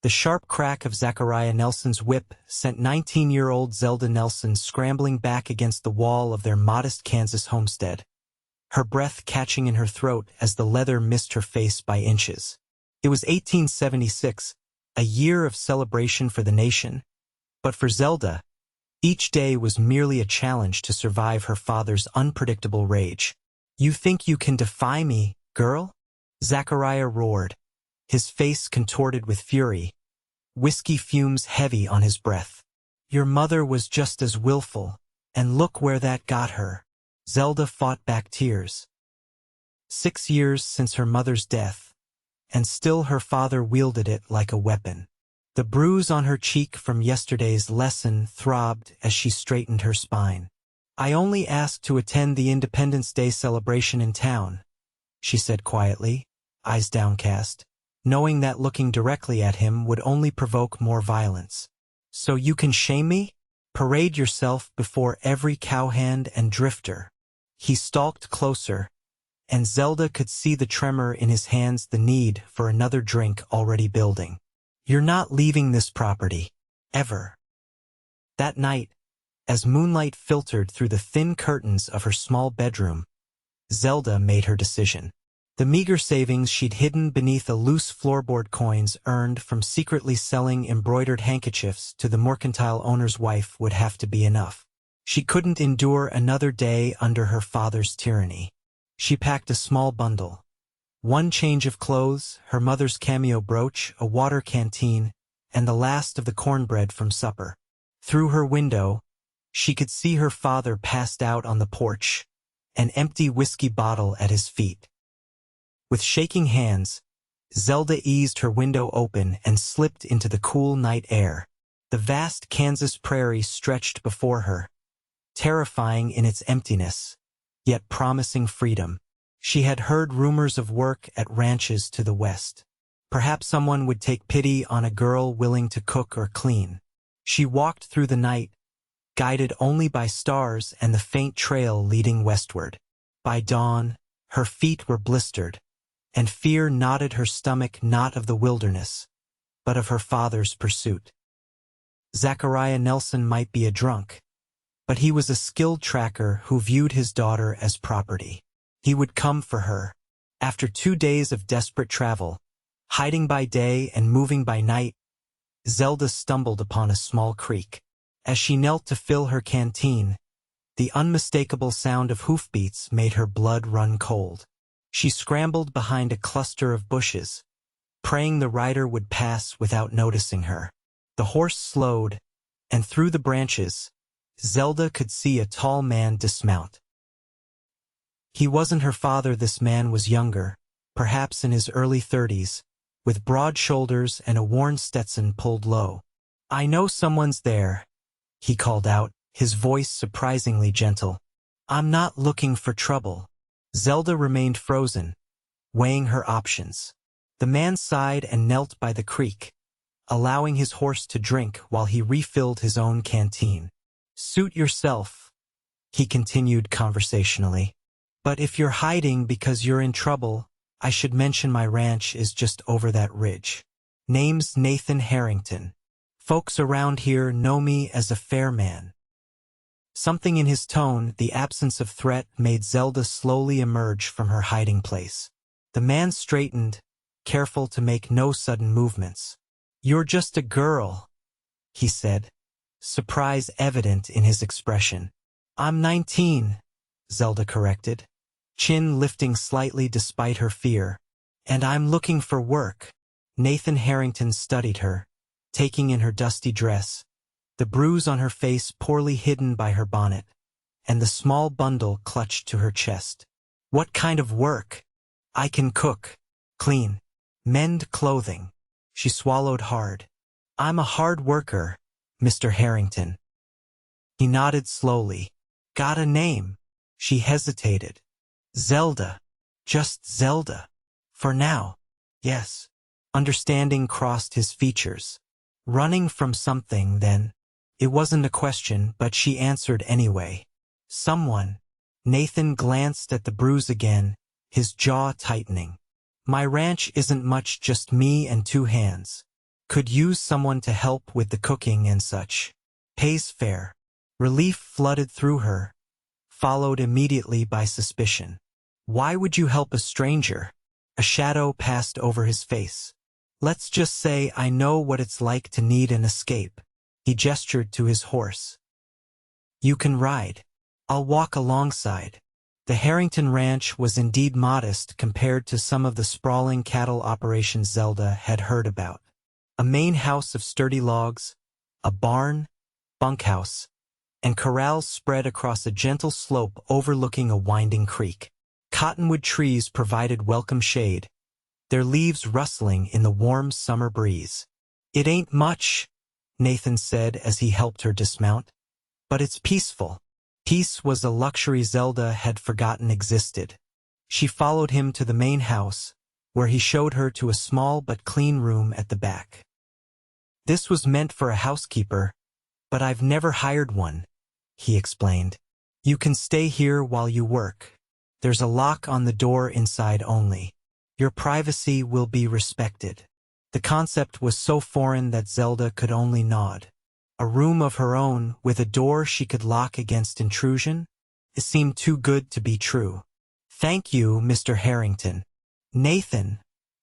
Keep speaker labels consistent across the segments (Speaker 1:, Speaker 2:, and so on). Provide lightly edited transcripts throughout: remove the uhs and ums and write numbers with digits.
Speaker 1: The sharp crack of Zachariah Nelson's whip sent 19-year-old Zelda Nelson scrambling back against the wall of their modest Kansas homestead, her breath catching in her throat as the leather missed her face by inches. It was 1876, a year of celebration for the nation, but for Zelda, each day was merely a challenge to survive her father's unpredictable rage. "You think you can defy me, girl?" Zachariah roared, his face contorted with fury, whiskey fumes heavy on his breath. "Your mother was just as willful, and look where that got her." Zelda fought back tears. 6 years since her mother's death, and still her father wielded it like a weapon. The bruise on her cheek from yesterday's lesson throbbed as she straightened her spine. "I only asked to attend the Independence Day celebration in town," she said quietly, eyes downcast, knowing that looking directly at him would only provoke more violence. "So you can shame me? Parade yourself before every cowhand and drifter." He stalked closer, and Zelda could see the tremor in his hands, the need for another drink already building. "You're not leaving this property. Ever." That night, as moonlight filtered through the thin curtains of her small bedroom, Zelda made her decision. The meager savings she'd hidden beneath a loose floorboard coins earned from secretly selling embroidered handkerchiefs to the mercantile owner's wife would have to be enough. She couldn't endure another day under her father's tyranny. She packed a small bundle. One change of clothes, her mother's cameo brooch, a water canteen, and the last of the cornbread from supper. Through her window, she could see her father passed out on the porch, an empty whiskey bottle at his feet. With shaking hands, Zelda eased her window open and slipped into the cool night air. The vast Kansas prairie stretched before her, terrifying in its emptiness, yet promising freedom. She had heard rumors of work at ranches to the west. Perhaps someone would take pity on a girl willing to cook or clean. She walked through the night, guided only by stars and the faint trail leading westward. By dawn, her feet were blistered, and fear knotted her stomach, not of the wilderness, but of her father's pursuit. Zachariah Nelson might be a drunk, but he was a skilled tracker who viewed his daughter as property. He would come for her. After 2 days of desperate travel, hiding by day and moving by night, Zelda stumbled upon a small creek. As she knelt to fill her canteen, the unmistakable sound of hoofbeats made her blood run cold. She scrambled behind a cluster of bushes, praying the rider would pass without noticing her. The horse slowed, and through the branches, Zelda could see a tall man dismount. He wasn't her father. This man was younger, perhaps in his early 30s, with broad shoulders and a worn Stetson pulled low. "I know someone's there," he called out, his voice surprisingly gentle. "I'm not looking for trouble." Zelda remained frozen, weighing her options. The man sighed and knelt by the creek, allowing his horse to drink while he refilled his own canteen. "Suit yourself," he continued conversationally. "But if you're hiding because you're in trouble, I should mention my ranch is just over that ridge. Name's Nathan Harrington. Folks around here know me as a fair man." Something in his tone, the absence of threat, made Zelda slowly emerge from her hiding place. The man straightened, careful to make no sudden movements. "You're just a girl," he said, surprise evident in his expression. "I'm 19, Zelda corrected, chin lifting slightly despite her fear. "And I'm looking for work." Nathan Harrington studied her, taking in her dusty dress, the bruise on her face poorly hidden by her bonnet, and the small bundle clutched to her chest. "What kind of work?" "I can cook, clean, mend clothing." She swallowed hard. "I'm a hard worker, Mr. Harrington." He nodded slowly. "Got a name?" She hesitated. "Zelda. Just Zelda. For now." "Yes." Understanding crossed his features. "Running from something, then?" It wasn't a question, but she answered anyway. "Someone." Nathan glanced at the bruise again, his jaw tightening. "My ranch isn't much, just me and 2 hands. Could use someone to help with the cooking and such. Pays fair. Relief flooded through her, followed immediately by suspicion. Why would you help a stranger? A shadow passed over his face. Let's just say I know what it's like to need an escape. He gestured to his horse. You can ride. I'll walk alongside. The Harrington ranch was indeed modest compared to some of the sprawling cattle operations Zelda had heard about. A main house of sturdy logs, a barn, bunkhouse, and corrals spread across a gentle slope overlooking a winding creek. Cottonwood trees provided welcome shade, their leaves rustling in the warm summer breeze. It ain't much, Nathan said as he helped her dismount, but it's peaceful. Peace was a luxury Zelda had forgotten existed. She followed him to the main house, where he showed her to a small but clean room at the back. This was meant for a housekeeper, but I've never hired one, he explained. You can stay here while you work. There's a lock on the door inside only. Your privacy will be respected. The concept was so foreign that Zelda could only nod. A room of her own with a door she could lock against intrusion? It seemed too good to be true. Thank you, Mr. Harrington. Nathan,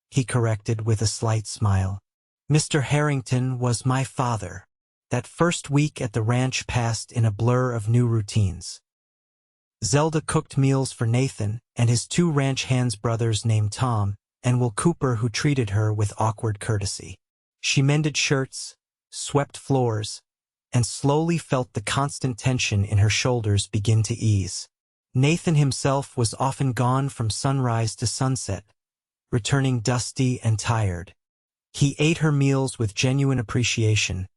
Speaker 1: he corrected with a slight smile. Mr. Harrington was my father. That first week at the ranch passed in a blur of new routines. Zelda cooked meals for Nathan and his two ranch hands brothers named Tom and Will Cooper, who treated her with awkward courtesy. She mended shirts, swept floors, and slowly felt the constant tension in her shoulders begin to ease. Nathan himself was often gone from sunrise to sunset, returning dusty and tired. He ate her meals with genuine appreciation,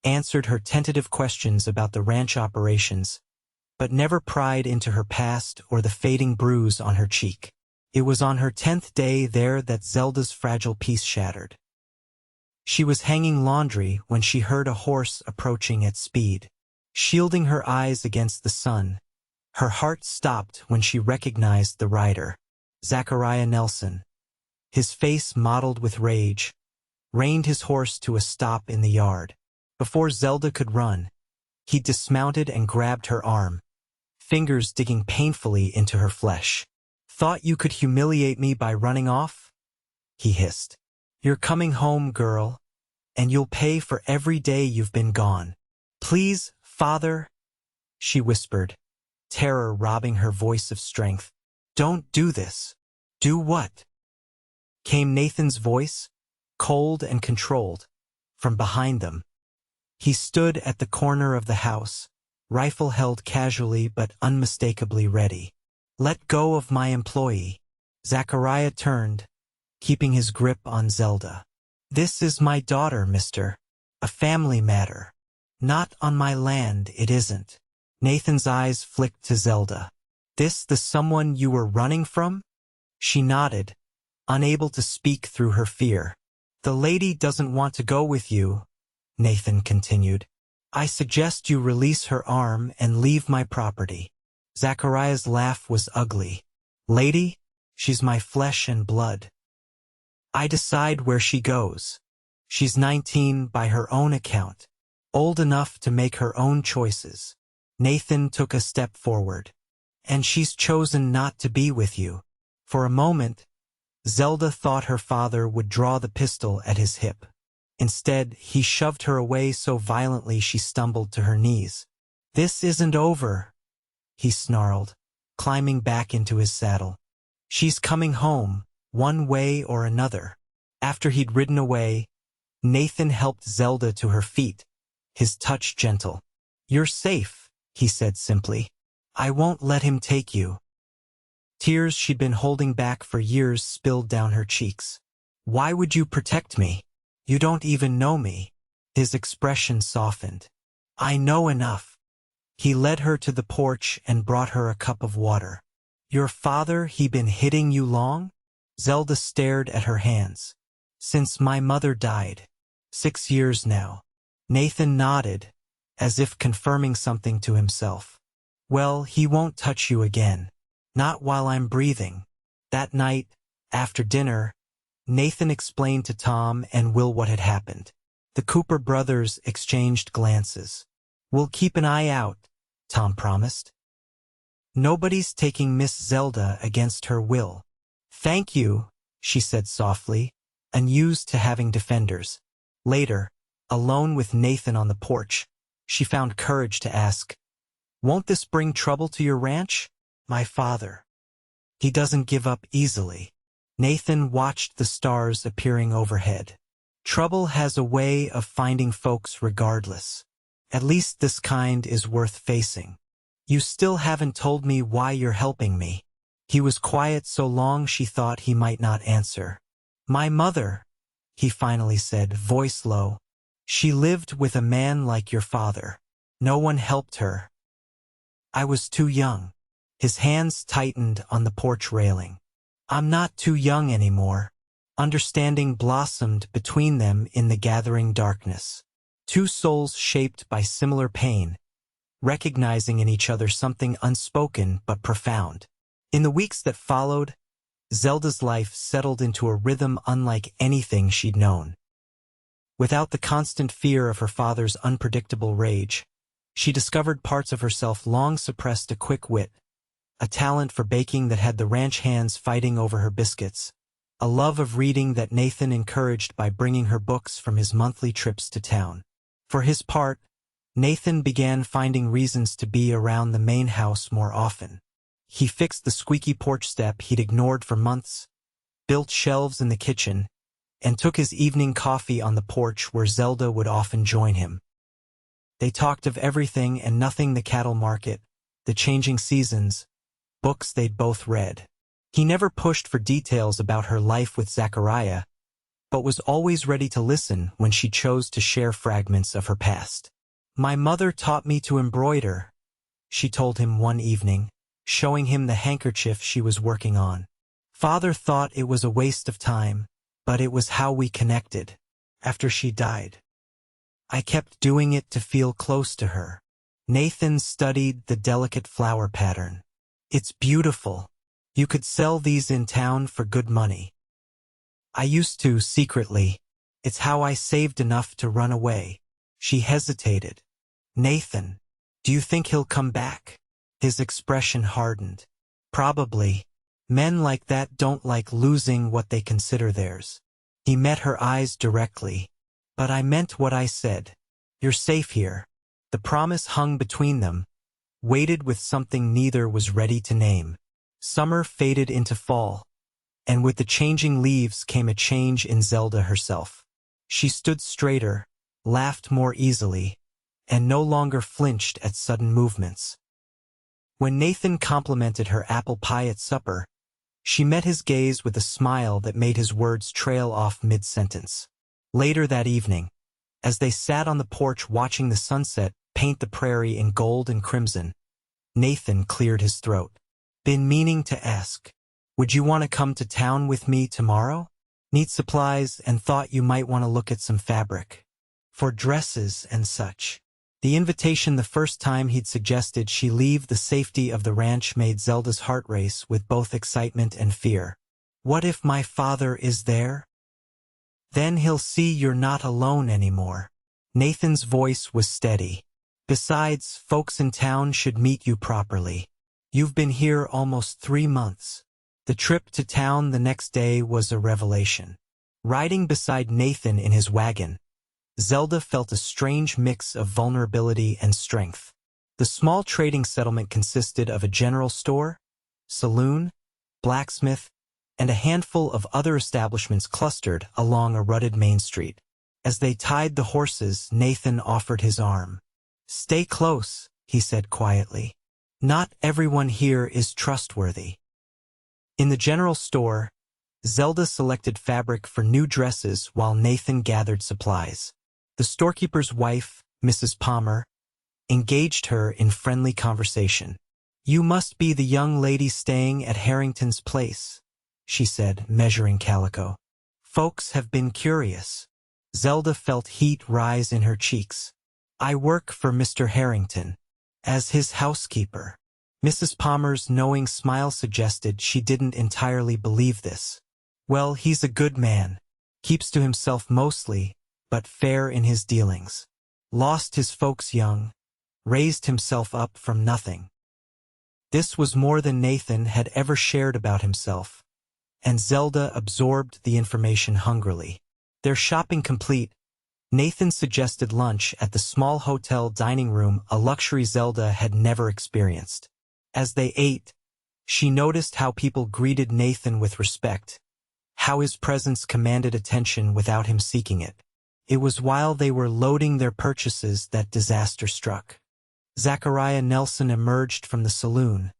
Speaker 1: answered her tentative questions about the ranch operations, but never pried into her past or the fading bruise on her cheek. It was on her 10th day there that Zelda's fragile peace shattered. She was hanging laundry when she heard a horse approaching at speed. Shielding her eyes against the sun, her heart stopped when she recognized the rider, Zachariah Nelson. His face mottled with rage, reined his horse to a stop in the yard. Before Zelda could run, he dismounted and grabbed her arm, fingers digging painfully into her flesh. Thought you could humiliate me by running off? He hissed. You're coming home, girl, and you'll pay for every day you've been gone. Please, father, she whispered, terror robbing her voice of strength. Don't do this. Do what? Came Nathan's voice, cold and controlled, from behind them. He stood at the corner of the house, rifle held casually but unmistakably ready. Let go of my employee. Zachariah turned, keeping his grip on Zelda. This is my daughter, mister. A family matter. Not on my land, it isn't. Nathan's eyes flicked to Zelda. This the someone you were running from? She nodded, unable to speak through her fear. The lady doesn't want to go with you, Nathan continued. I suggest you release her arm and leave my property. Zachariah's laugh was ugly. Lady, she's my flesh and blood. I decide where she goes. She's 19 by her own account, old enough to make her own choices. Nathan took a step forward. And she's chosen not to be with you. For a moment, Zelda thought her father would draw the pistol at his hip. Instead, he shoved her away so violently she stumbled to her knees. This isn't over, he snarled, climbing back into his saddle. She's coming home, one way or another. After he'd ridden away, Nathan helped Zelda to her feet, his touch gentle. You're safe, he said simply. I won't let him take you. Tears she'd been holding back for years spilled down her cheeks. Why would you protect me? You don't even know me. His expression softened. I know enough. He led her to the porch and brought her a cup of water. Your father, he been hitting you long? Zelda stared at her hands. Since my mother died. 6 years now. Nathan nodded, as if confirming something to himself. Well, he won't touch you again. Not while I'm breathing. That night, after dinner, Nathan explained to Tom and Will what had happened. The Cooper brothers exchanged glances. "We'll keep an eye out," Tom promised. "Nobody's taking Miss Zelda against her will." "Thank you," she said softly, unused to having defenders. Later, alone with Nathan on the porch, she found courage to ask, "Won't this bring trouble to your ranch?" "My father. He doesn't give up easily." Nathan watched the stars appearing overhead. "Trouble has a way of finding folks regardless. At least this kind is worth facing. You still haven't told me why you're helping me." He was quiet so long she thought he might not answer. "My mother," he finally said, voice low. "She lived with a man like your father. No one helped her. I was too young." His hands tightened on the porch railing. "I'm not too young anymore." Understanding blossomed between them in the gathering darkness. Two souls shaped by similar pain, recognizing in each other something unspoken but profound. In the weeks that followed, Zelda's life settled into a rhythm unlike anything she'd known. Without the constant fear of her father's unpredictable rage, she discovered parts of herself long suppressed: a quick wit, a talent for baking that had the ranch hands fighting over her biscuits, a love of reading that Nathan encouraged by bringing her books from his monthly trips to town. For his part, Nathan began finding reasons to be around the main house more often. He fixed the squeaky porch step he'd ignored for months, built shelves in the kitchen, and took his evening coffee on the porch where Zelda would often join him. They talked of everything and nothing: the cattle market, the changing seasons, books they'd both read. He never pushed for details about her life with Zachariah, but was always ready to listen when she chose to share fragments of her past. "My mother taught me to embroider," she told him one evening, showing him the handkerchief she was working on. "Father thought it was a waste of time, but it was how we connected. After she died, I kept doing it to feel close to her." Nathan studied the delicate flower pattern. "It's beautiful. You could sell these in town for good money." "I used to, secretly. It's how I saved enough to run away." She hesitated. "Nathan, do you think he'll come back?" His expression hardened. "Probably. Men like that don't like losing what they consider theirs." He met her eyes directly. "But I meant what I said. You're safe here." The promise hung between them, weighted with something neither was ready to name. Summer faded into fall, and with the changing leaves came a change in Zelda herself. She stood straighter, laughed more easily, and no longer flinched at sudden movements. When Nathan complimented her apple pie at supper, she met his gaze with a smile that made his words trail off mid-sentence. Later that evening, as they sat on the porch watching the sunset paint the prairie in gold and crimson, Nathan cleared his throat. "Been meaning to ask. Would you want to come to town with me tomorrow? Need supplies and thought you might want to look at some fabric. For dresses and such." The invitation the first time he'd suggested she leave the safety of the ranch made Zelda's heart race with both excitement and fear. "What if my father is there? Then he'll see you're not alone anymore." Nathan's voice was steady. "Besides, folks in town should meet you properly. You've been here almost 3 months. The trip to town the next day was a revelation." Riding beside Nathan in his wagon, Zelda felt a strange mix of vulnerability and strength. The small trading settlement consisted of a general store, saloon, blacksmith, and a handful of other establishments clustered along a rutted main street. As they tied the horses, Nathan offered his arm. "Stay close," he said quietly. "Not everyone here is trustworthy." In the general store, Zelda selected fabric for new dresses while Nathan gathered supplies. The storekeeper's wife, Mrs. Palmer, engaged her in friendly conversation. "You must be the young lady staying at Harrington's place," she said, measuring calico. "Folks have been curious." Zelda felt heat rise in her cheeks. "I work for Mr. Harrington, as his housekeeper." Mrs. Palmer's knowing smile suggested she didn't entirely believe this. "Well, he's a good man. Keeps to himself mostly, but fair in his dealings. Lost his folks young, raised himself up from nothing. This was more than Nathan had ever shared about himself, and Zelda absorbed the information hungrily. Their shopping complete, Nathan suggested lunch at the small hotel dining room, a luxury Zelda had never experienced. As they ate, she noticed how people greeted Nathan with respect, how his presence commanded attention without him seeking it. It was while they were loading their purchases that disaster struck. Zachariah Nelson emerged from the saloon,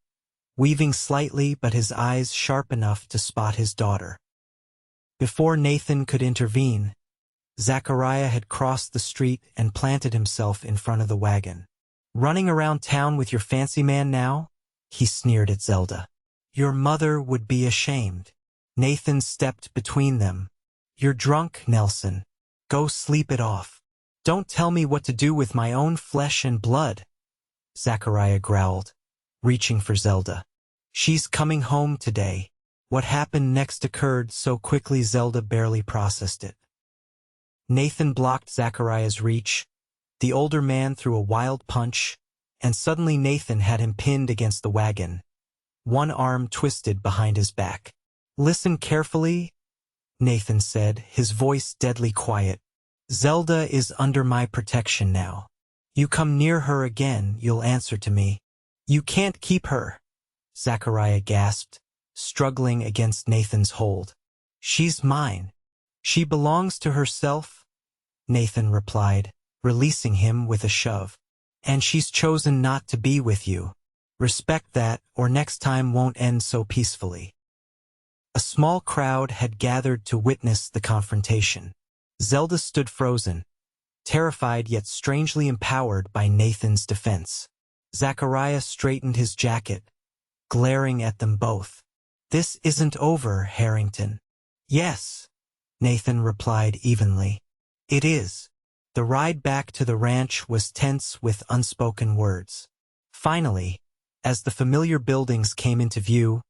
Speaker 1: weaving slightly but his eyes sharp enough to spot his daughter. Before Nathan could intervene, Zachariah had crossed the street and planted himself in front of the wagon. "Running around town with your fancy man now?" he sneered at Zelda. "Your mother would be ashamed." Nathan stepped between them. "You're drunk, Nelson. Go sleep it off. Don't tell me what to do with my own flesh and blood," Zachariah growled, reaching for Zelda. "She's coming home today." What happened next occurred so quickly Zelda barely processed it. Nathan blocked Zachariah's reach. The older man threw a wild punch, and suddenly Nathan had him pinned against the wagon, one arm twisted behind his back. "Listen carefully," Nathan said, his voice deadly quiet. "Zelda is under my protection now. You come near her again, you'll answer to me." "You can't keep her," Zachariah gasped, struggling against Nathan's hold. "She's mine. She belongs to herself," Nathan replied, releasing him with a shove. "And she's chosen not to be with you. Respect that, or next time won't end so peacefully." A small crowd had gathered to witness the confrontation. Zelda stood frozen, terrified yet strangely empowered by Nathan's defense. Zachariah straightened his jacket, glaring at them both. "This isn't over, Harrington." "Yes," Nathan replied evenly. "It is." The ride back to the ranch was tense with unspoken words. Finally, as the familiar buildings came into view,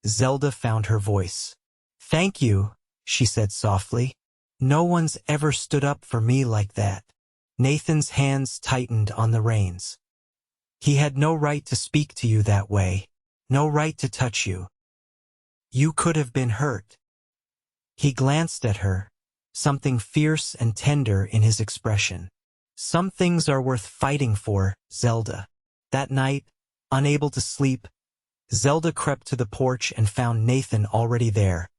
Speaker 1: Zelda found her voice. "Thank you," she said softly. "No one's ever stood up for me like that." Nathan's hands tightened on the reins. "He had no right to speak to you that way, no right to touch you. You could have been hurt." He glanced at her, something fierce and tender in his expression. "Some things are worth fighting for, Zelda." That night, unable to sleep, Zelda crept to the porch and found Nathan already there,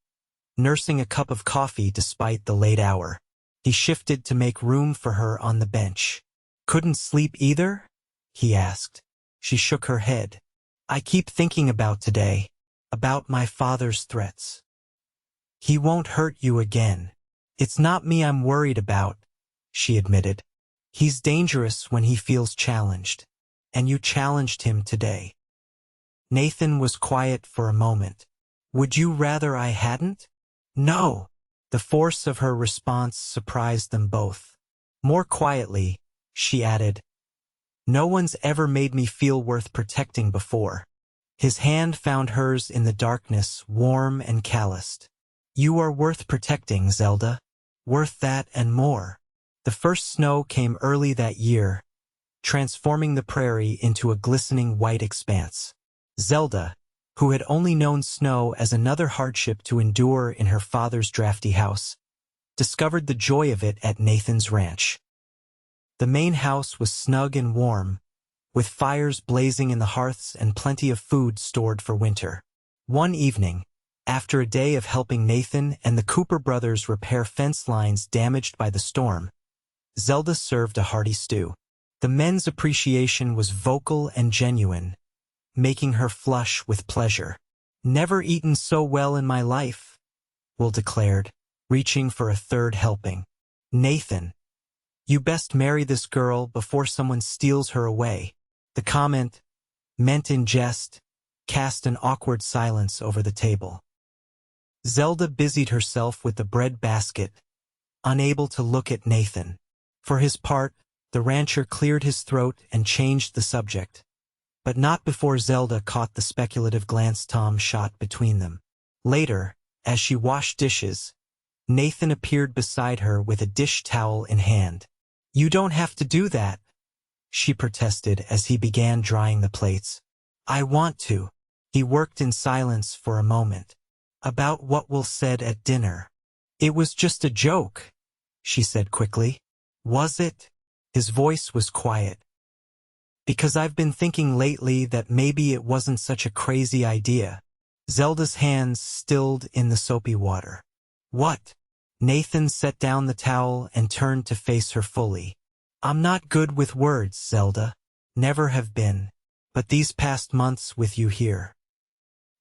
Speaker 1: nursing a cup of coffee despite the late hour. He shifted to make room for her on the bench. "Couldn't sleep either?" he asked. She shook her head. "I keep thinking about today, about my father's threats." "He won't hurt you again." "It's not me I'm worried about," she admitted. "He's dangerous when he feels challenged, and you challenged him today." Nathan was quiet for a moment. "Would you rather I hadn't?" "No." The force of her response surprised them both. More quietly, she added, "No one's ever made me feel worth protecting before." His hand found hers in the darkness, warm and calloused. "You are worth protecting, Zelda. Worth that and more." The first snow came early that year, transforming the prairie into a glistening white expanse. Zelda, who had only known snow as another hardship to endure in her father's drafty house, discovered the joy of it at Nathan's ranch. The main house was snug and warm, with fires blazing in the hearths and plenty of food stored for winter. One evening, after a day of helping Nathan and the Cooper brothers repair fence lines damaged by the storm, Zelda served a hearty stew. The men's appreciation was vocal and genuine, making her flush with pleasure. "Never eaten so well in my life," Will declared, reaching for a third helping. "Nathan, you best marry this girl before someone steals her away." The comment, meant in jest, cast an awkward silence over the table. Zelda busied herself with the bread basket, unable to look at Nathan. For his part, the rancher cleared his throat and changed the subject, but not before Zelda caught the speculative glance Tom shot between them. Later, as she washed dishes, Nathan appeared beside her with a dish towel in hand. "You don't have to do that," she protested as he began drying the plates. "I want to." He worked in silence for a moment. "About what we'll said at dinner." "It was just a joke," she said quickly. "Was it?" His voice was quiet. "Because I've been thinking lately that maybe it wasn't such a crazy idea." Zelda's hands stilled in the soapy water. "What?" Nathan set down the towel and turned to face her fully. "I'm not good with words, Zelda. Never have been. But these past months with you here.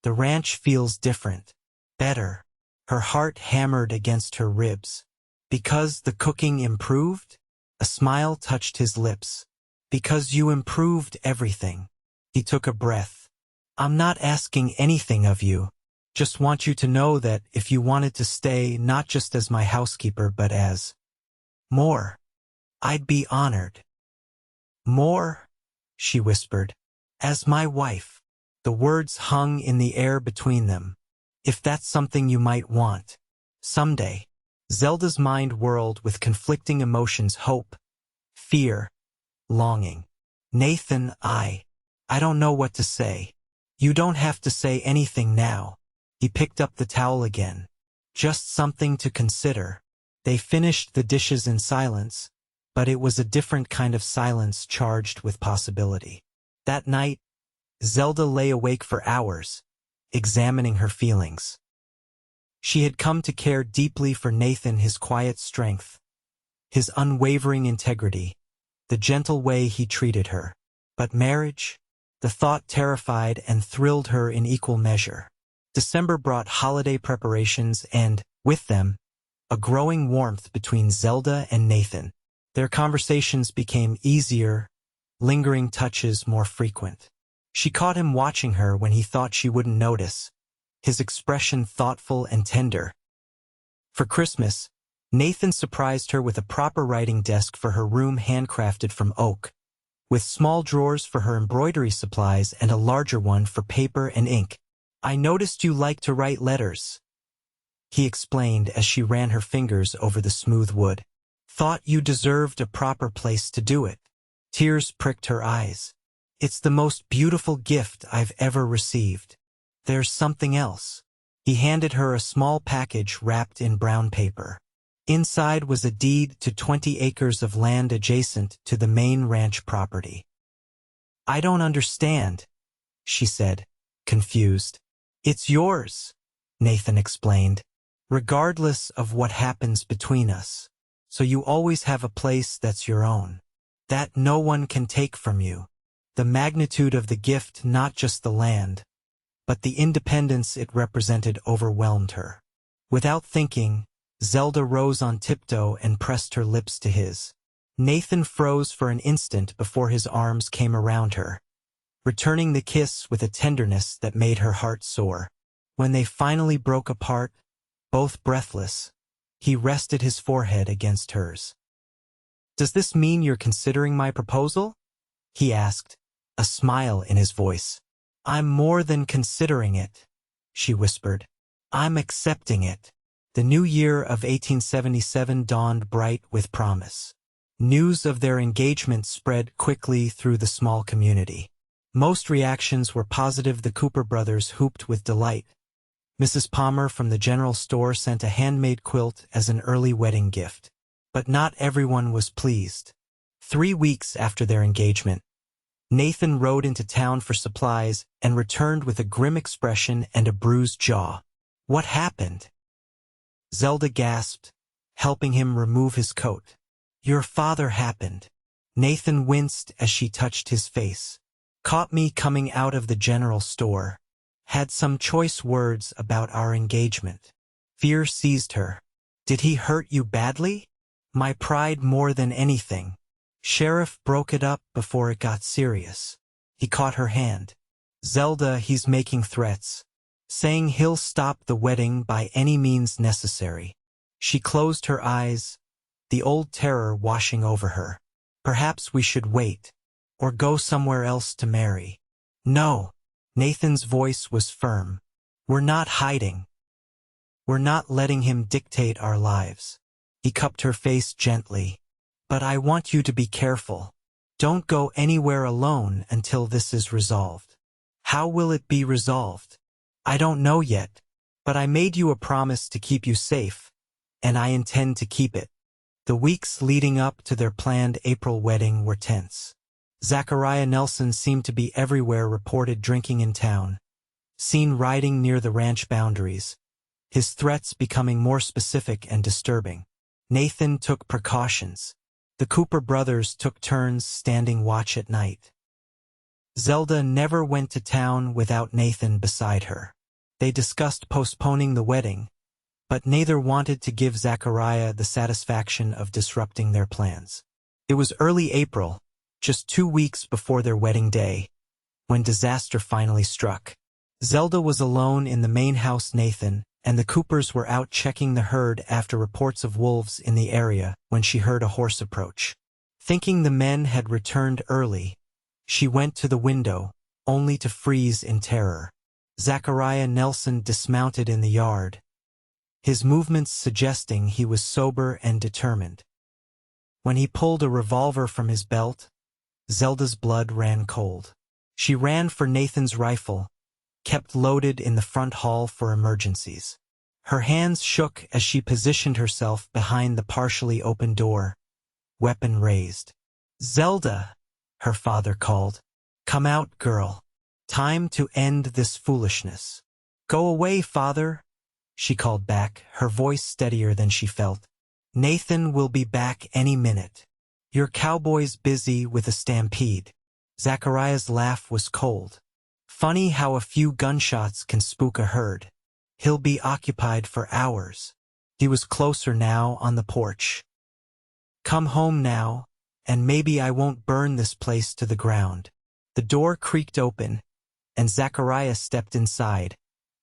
Speaker 1: The ranch feels different. Better." Her heart hammered against her ribs. "Because the cooking improved?" A smile touched his lips. "Because you improved everything." He took a breath. "I'm not asking anything of you. Just want you to know that if you wanted to stay not just as my housekeeper but as more, I'd be honored." "More?" she whispered. "As my wife." The words hung in the air between them. "If that's something you might want. Someday." Zelda's mind whirled with conflicting emotions: hope, fear, longing. "Nathan, I don't know what to say." "You don't have to say anything now." He picked up the towel again. "Just something to consider." They finished the dishes in silence, but it was a different kind of silence charged with possibility. That night, Zelda lay awake for hours, examining her feelings. She had come to care deeply for Nathan, his quiet strength, his unwavering integrity, the gentle way he treated her. But marriage? The thought terrified and thrilled her in equal measure. December brought holiday preparations and, with them, a growing warmth between Zelda and Nathan. Their conversations became easier, lingering touches more frequent. She caught him watching her when he thought she wouldn't notice, his expression thoughtful and tender. For Christmas, Nathan surprised her with a proper writing desk for her room, handcrafted from oak, with small drawers for her embroidery supplies and a larger one for paper and ink. "I noticed you like to write letters," he explained as she ran her fingers over the smooth wood. "Thought you deserved a proper place to do it." Tears pricked her eyes. "It's the most beautiful gift I've ever received." "There's something else." He handed her a small package wrapped in brown paper. Inside was a deed to 20 acres of land adjacent to the main ranch property. "I don't understand," she said, confused. "It's yours," Nathan explained, "regardless of what happens between us. So you always have a place that's your own, that no one can take from you." The magnitude of the gift, not just the land, but the independence it represented, overwhelmed her. Without thinking, Zelda rose on tiptoe and pressed her lips to his. Nathan froze for an instant before his arms came around her, returning the kiss with a tenderness that made her heart soar. When they finally broke apart, both breathless, he rested his forehead against hers. "Does this mean you're considering my proposal?" he asked, a smile in his voice. "I'm more than considering it," she whispered. "I'm accepting it." The new year of 1877 dawned bright with promise. News of their engagement spread quickly through the small community. Most reactions were positive. The Cooper brothers whooped with delight. Mrs. Palmer from the general store sent a handmade quilt as an early wedding gift. But not everyone was pleased. 3 weeks after their engagement, Nathan rode into town for supplies and returned with a grim expression and a bruised jaw. "What happened?" Zelda gasped, helping him remove his coat. "Your father happened." Nathan winced as she touched his face. "Caught me coming out of the general store. Had some choice words about our engagement." Fear seized her. "Did he hurt you badly?" "My pride more than anything. Sheriff broke it up before it got serious." He caught her hand. "Zelda, he's making threats. Saying he'll stop the wedding by any means necessary." She closed her eyes, the old terror washing over her. "Perhaps we should wait, or go somewhere else to marry." "No." Nathan's voice was firm. "We're not hiding." We're not letting him dictate our lives. He cupped her face gently. But I want you to be careful. Don't go anywhere alone until this is resolved. How will it be resolved? I don't know yet, but I made you a promise to keep you safe, and I intend to keep it. The weeks leading up to their planned April wedding were tense. Zachariah Nelson seemed to be everywhere, reported drinking in town, seen riding near the ranch boundaries, his threats becoming more specific and disturbing. Nathan took precautions. The Cooper brothers took turns standing watch at night. Zelda never went to town without Nathan beside her. They discussed postponing the wedding, but neither wanted to give Zachariah the satisfaction of disrupting their plans. It was early April, just 2 weeks before their wedding day, when disaster finally struck. Zelda was alone in the main house. Nathan and the Coopers were out checking the herd after reports of wolves in the area when she heard a horse approach. Thinking the men had returned early, she went to the window, only to freeze in terror. Zachariah Nelson dismounted in the yard, his movements suggesting he was sober and determined. When he pulled a revolver from his belt, Zelda's blood ran cold. She ran for Nathan's rifle, kept loaded in the front hall for emergencies. Her hands shook as she positioned herself behind the partially open door, weapon raised. "Zelda," her father called. "Come out, girl. Time to end this foolishness." "Go away, father," she called back, her voice steadier than she felt. "Nathan will be back any minute. Your cowboy's busy with a stampede." Zachariah's laugh was cold. "Funny how a few gunshots can spook a herd. He'll be occupied for hours." He was closer now, on the porch. "Come home now, and maybe I won't burn this place to the ground." The door creaked open, and Zachariah stepped inside,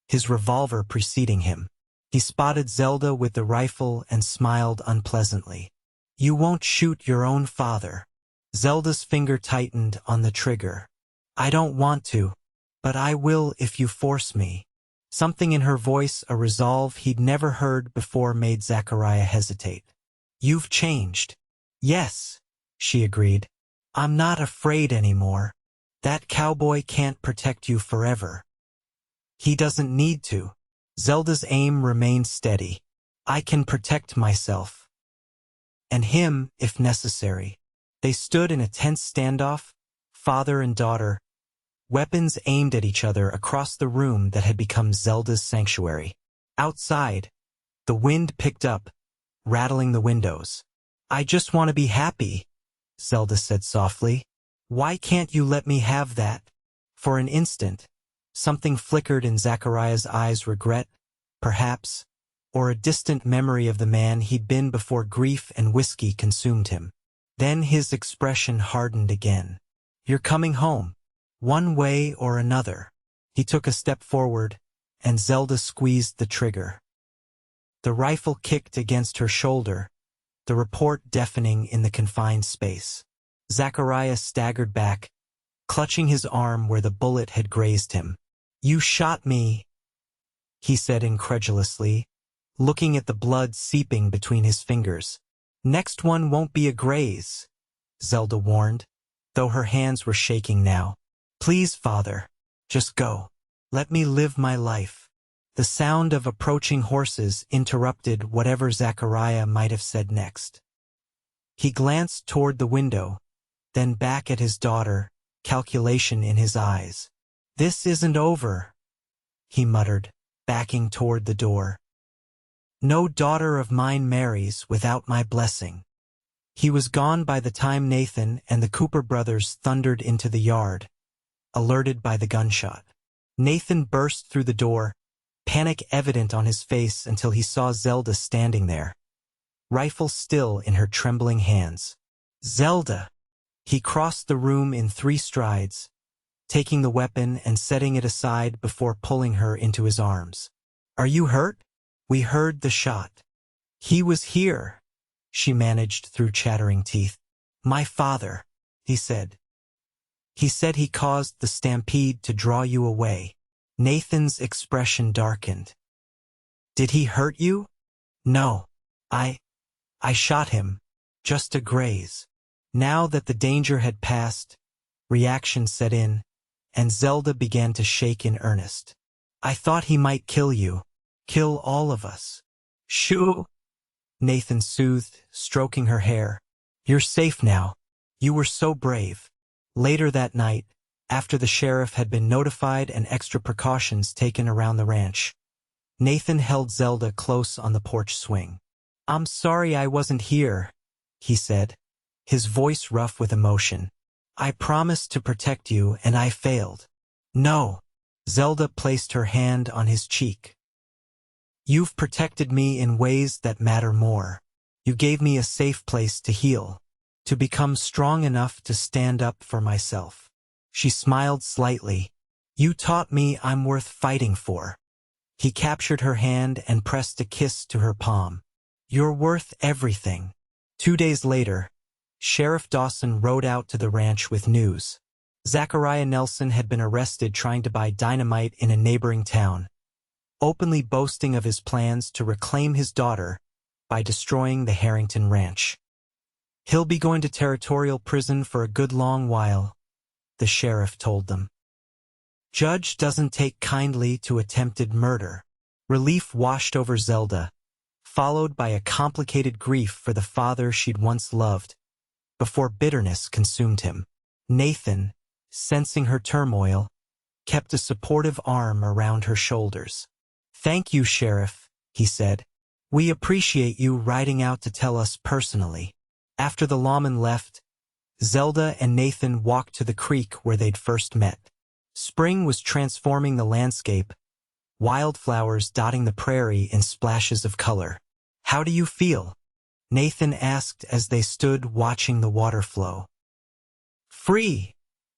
Speaker 1: his revolver preceding him. He spotted Zelda with the rifle and smiled unpleasantly. "You won't shoot your own father." Zelda's finger tightened on the trigger. "I don't want to, but I will if you force me." Something in her voice, a resolve he'd never heard before, made Zachariah hesitate. "You've changed." "Yes," she agreed. "I'm not afraid anymore. That cowboy can't protect you forever. He doesn't need to." Zelda's aim remained steady. "I can protect myself. And him, if necessary." They stood in a tense standoff, father and daughter, weapons aimed at each other across the room that had become Zelda's sanctuary. Outside, the wind picked up, rattling the windows. "I just want to be happy," Zelda said softly. "Why can't you let me have that?" For an instant, something flickered in Zachariah's eyes, regret, perhaps, or a distant memory of the man he'd been before grief and whiskey consumed him. Then his expression hardened again. "You're coming home, one way or another." He took a step forward, and Zelda squeezed the trigger. The rifle kicked against her shoulder, the report deafening in the confined space. Zachariah staggered back, clutching his arm where the bullet had grazed him. "You shot me," he said incredulously, looking at the blood seeping between his fingers. "Next one won't be a graze," Zelda warned, though her hands were shaking now. "Please, father, just go. Let me live my life." The sound of approaching horses interrupted whatever Zachariah might have said next. He glanced toward the window, then back at his daughter, calculation in his eyes. "This isn't over," he muttered, backing toward the door. "No daughter of mine marries without my blessing." He was gone by the time Nathan and the Cooper brothers thundered into the yard, alerted by the gunshot. Nathan burst through the door, panic evident on his face, until he saw Zelda standing there, rifle still in her trembling hands. "Zelda!" He crossed the room in 3 strides, taking the weapon and setting it aside before pulling her into his arms. "Are you hurt?" "We heard the shot." "He was here," she managed through chattering teeth. "My father," he said. "He said he caused the stampede to draw you away." Nathan's expression darkened. Did he hurt you? No. I shot him. Just to graze. Now that the danger had passed, reaction set in, and Zelda began to shake in earnest. I thought he might kill you. Kill all of us. Shoo! Nathan soothed, stroking her hair. You're safe now. You were so brave. Later that night, after the sheriff had been notified and extra precautions taken around the ranch, Nathan held Zelda close on the porch swing. I'm sorry I wasn't here, he said, his voice rough with emotion. I promised to protect you and I failed. No. Zelda placed her hand on his cheek. You've protected me in ways that matter more. You gave me a safe place to heal, to become strong enough to stand up for myself. She smiled slightly. You taught me I'm worth fighting for. He captured her hand and pressed a kiss to her palm. You're worth everything. 2 days later, Sheriff Dawson rode out to the ranch with news. Zachariah Nelson had been arrested trying to buy dynamite in a neighboring town, openly boasting of his plans to reclaim his daughter by destroying the Harrington ranch. He'll be going to territorial prison for a good long while, the sheriff told them. Judge doesn't take kindly to attempted murder. Relief washed over Zelda, followed by a complicated grief for the father she'd once loved, before bitterness consumed him. Nathan, sensing her turmoil, kept a supportive arm around her shoulders. Thank you, Sheriff, he said. We appreciate you riding out to tell us personally. After the lawman left, Zelda and Nathan walked to the creek where they'd first met. Spring was transforming the landscape, wildflowers dotting the prairie in splashes of color. How do you feel? Nathan asked as they stood watching the water flow. Free,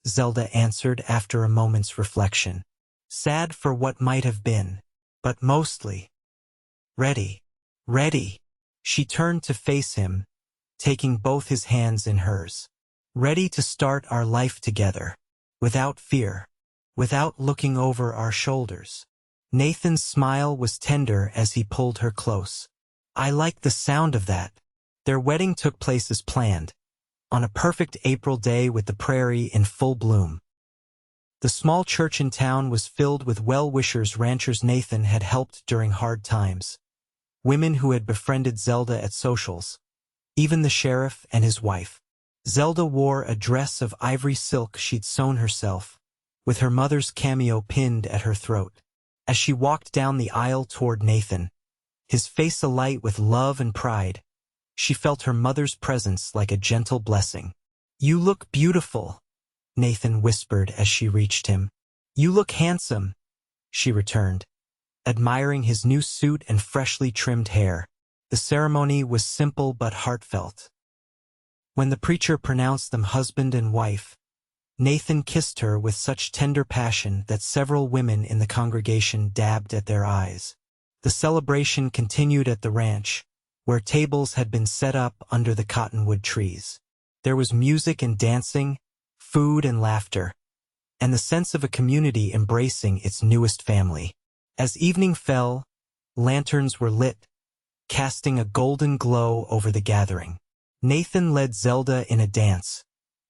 Speaker 1: Zelda answered after a moment's reflection. Sad for what might have been, but mostly ready. Ready. She turned to face him, taking both his hands in hers. Ready to start our life together, without fear, without looking over our shoulders. Nathan's smile was tender as he pulled her close. I like the sound of that. Their wedding took place as planned, on a perfect April day with the prairie in full bloom. The small church in town was filled with well-wishers ranchers Nathan had helped during hard times, women who had befriended Zelda at socials, even the sheriff and his wife. Zelda wore a dress of ivory silk she'd sewn herself, with her mother's cameo pinned at her throat. As she walked down the aisle toward Nathan, his face alight with love and pride, she felt her mother's presence like a gentle blessing. You look beautiful, Nathan whispered as she reached him. You look handsome, she returned, admiring his new suit and freshly trimmed hair. The ceremony was simple but heartfelt. When the preacher pronounced them husband and wife, Nathan kissed her with such tender passion that several women in the congregation dabbed at their eyes. The celebration continued at the ranch, where tables had been set up under the cottonwood trees. There was music and dancing, food and laughter, and the sense of a community embracing its newest family. As evening fell, lanterns were lit, casting a golden glow over the gathering. Nathan led Zelda in a dance,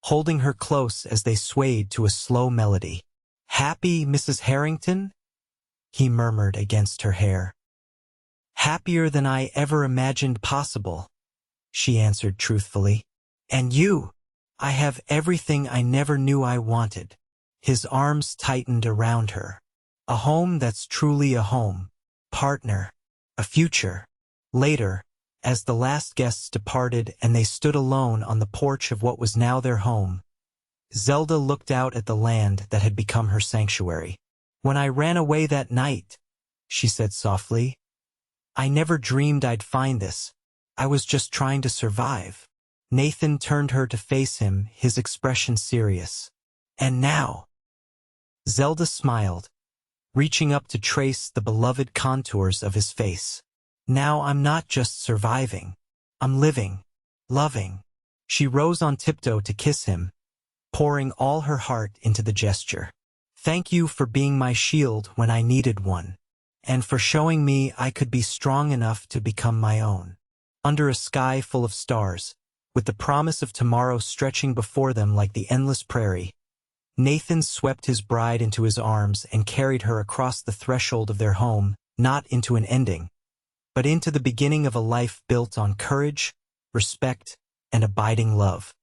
Speaker 1: holding her close as they swayed to a slow melody. Happy, Mrs. Harrington? He murmured against her hair. Happier than I ever imagined possible, she answered truthfully. And you? I have everything I never knew I wanted. His arms tightened around her. A home that's truly a home, partner, a future. Later, as the last guests departed and they stood alone on the porch of what was now their home, Zelda looked out at the land that had become her sanctuary. When I ran away that night, she said softly, I never dreamed I'd find this. I was just trying to survive. Nathan turned her to face him, his expression serious. And now? Zelda smiled, reaching up to trace the beloved contours of his face. Now I'm not just surviving. I'm living, loving. She rose on tiptoe to kiss him, pouring all her heart into the gesture. Thank you for being my shield when I needed one. and for showing me I could be strong enough to become my own. Under a sky full of stars, with the promise of tomorrow stretching before them like the endless prairie, Nathan swept his bride into his arms and carried her across the threshold of their home, not into an ending, but into the beginning of a life built on courage, respect, and abiding love.